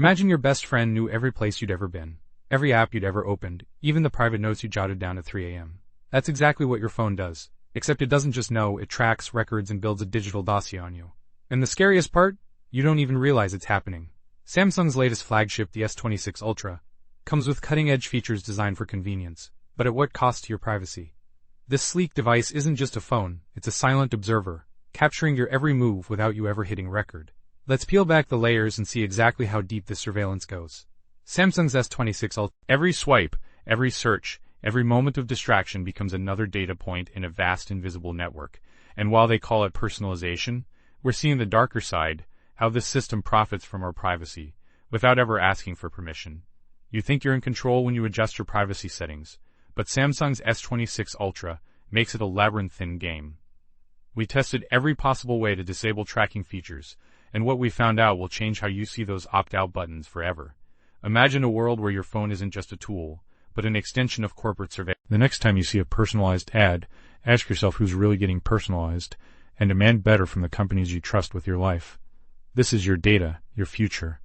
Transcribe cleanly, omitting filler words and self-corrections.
Imagine your best friend knew every place you'd ever been, every app you'd ever opened, even the private notes you jotted down at 3 a.m. That's exactly what your phone does, except it doesn't just know, it tracks, records, and builds a digital dossier on you. And the scariest part? You don't even realize it's happening. Samsung's latest flagship, the S26 Ultra, comes with cutting-edge features designed for convenience, but at what cost to your privacy? This sleek device isn't just a phone, it's a silent observer, capturing your every move without you ever hitting record. Let's peel back the layers and see exactly how deep this surveillance goes. Samsung's S26 Ultra. Every swipe, every search, every moment of distraction becomes another data point in a vast invisible network. And while they call it personalization, we're seeing the darker side, how this system profits from our privacy, without ever asking for permission. You think you're in control when you adjust your privacy settings, but Samsung's S26 Ultra makes it a labyrinthine game. We tested every possible way to disable tracking features, and what we found out will change how you see those opt-out buttons forever. Imagine a world where your phone isn't just a tool, but an extension of corporate surveillance. The next time you see a personalized ad, ask yourself who's really getting personalized, and demand better from the companies you trust with your life. This is your data, your future.